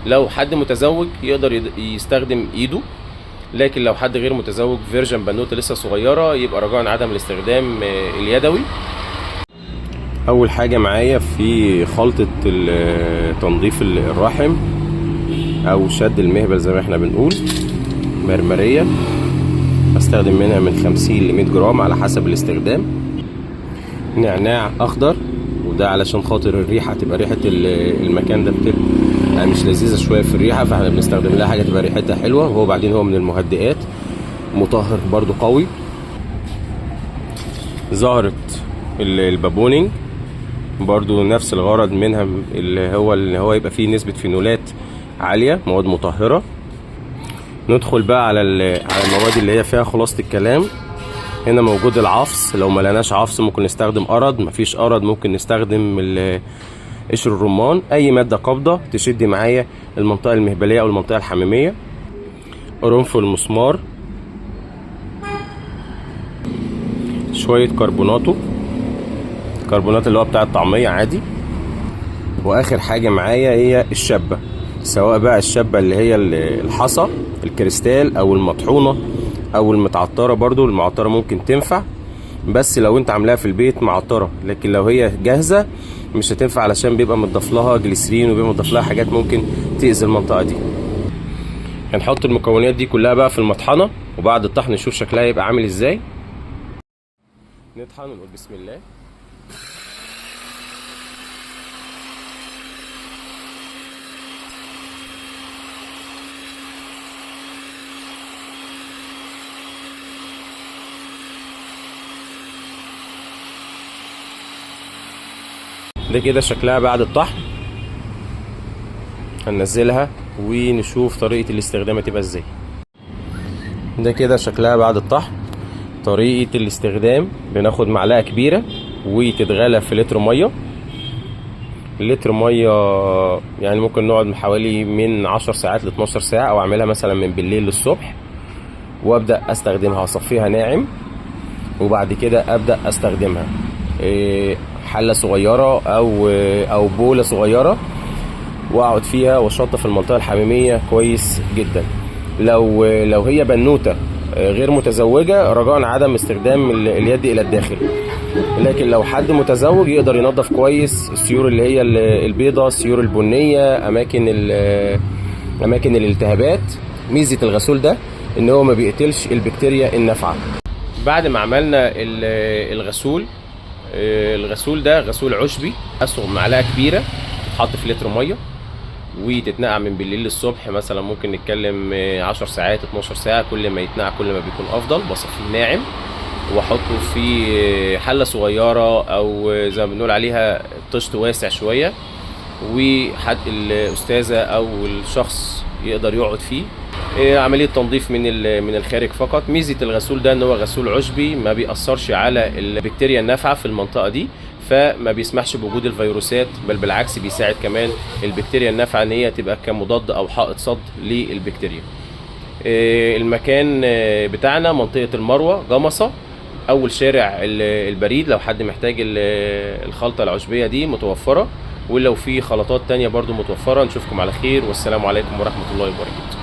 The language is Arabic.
لو حد متزوج يقدر يستخدم ايده، لكن لو حد غير متزوج فيرجن بنوته لسه صغيره يبقى رجاء عدم الاستخدام اليدوي. اول حاجه معايا في خلطه تنظيف الرحم او شد المهبل زي ما احنا بنقول، مرمريه استخدم منها من 50 ل 100 جرام على حسب الاستخدام. نعناع اخضر، وده علشان خاطر الريحه تبقى ريحه المكان ده بتبقى مش لذيذه شويه في الريحه، فاحنا بنستخدم لها حاجه تبقى ريحتها حلوه. وهو بعدين هو من المهدئات، مطهر برضو قوي. زهره البابونينج برضو نفس الغرض منها، اللي هو يبقى فيه نسبه فينولات عاليه، مواد مطهره. ندخل بقى على المواد اللي هي فيها خلاصه الكلام. هنا موجود العفص، لو ما لقيناش عفص ممكن نستخدم قرض، مفيش قرض ممكن نستخدم قشر الرمان. اي ماده قابضه تشد معايا المنطقه المهبليه او المنطقه الحميميه. قرنفل مسمار، شويه كربونات اللي هو بتاع الطعميه عادي. واخر حاجه معايا هي الشبه، سواء بقى الشبه اللي هي الحصى الكريستال او المطحونه او المتعطره. برضو المعطره ممكن تنفع، بس لو انت عاملاها في البيت معطره، لكن لو هي جاهزه مش هتنفع علشان بيبقى مضاف لها جليسرين وبيبقى مضاف لها حاجات ممكن تاذي المنطقه دي. هنحط المكونات دي كلها بقى في المطحنه، وبعد الطحن نشوف شكلها يبقى عامل ازاي. نطحن ونقول بسم الله. ده كده شكلها بعد الطحن. هننزلها ونشوف طريقة الاستخدام هتبقى ازاي. ده كده شكلها بعد الطحن. طريقة الاستخدام: بناخد معلقة كبيرة وتتغلى في لتر مية. لتر مية يعني ممكن نقعد حوالي من 10 ساعات ل 12 ساعة، او اعملها مثلا من بالليل للصبح، وابدأ استخدمها. اصفيها ناعم، وبعد كده ابدأ استخدمها حلة صغيرة او بولة صغيرة، واقعد فيها واشطف المنطقة الحميمية كويس جدا. لو هي بنوتة غير متزوجة رجاء عدم استخدام اليد الى الداخل، لكن لو حد متزوج يقدر ينظف كويس السيور اللي هي البيضة، السيور البنية، اماكن الالتهابات. ميزة الغسول ده ان هو ما بيقتلش البكتيريا النافعة. بعد ما عملنا الغسول ده غسول عشبي، اسقط معلقه كبيره تتحط في لتر ميه وتتنقع من بالليل للصبح. مثلا ممكن نتكلم 10 ساعات 12 ساعه، كل ما يتنقع كل ما بيكون افضل. بصفيه ناعم واحطه في حله صغيره او زي ما بنقول عليها طشت واسع شويه، وحد الاستاذه او الشخص يقدر يقعد فيه. عمليه تنظيف من الخارج فقط. ميزه الغسول ده ان هو غسول عشبي، ما بيأثرش على البكتيريا النافعه في المنطقه دي، فما بيسمحش بوجود الفيروسات، بل بالعكس بيساعد كمان البكتيريا النافعه ان هي تبقى كمضاد او حائط صد للبكتيريا. المكان بتاعنا منطقه المروه جمصه، اول شارع البريد. لو حد محتاج الخلطه العشبيه دي متوفره، ولو في خلطات تانية برضو متوفره. نشوفكم على خير، والسلام عليكم ورحمه الله وبركاته.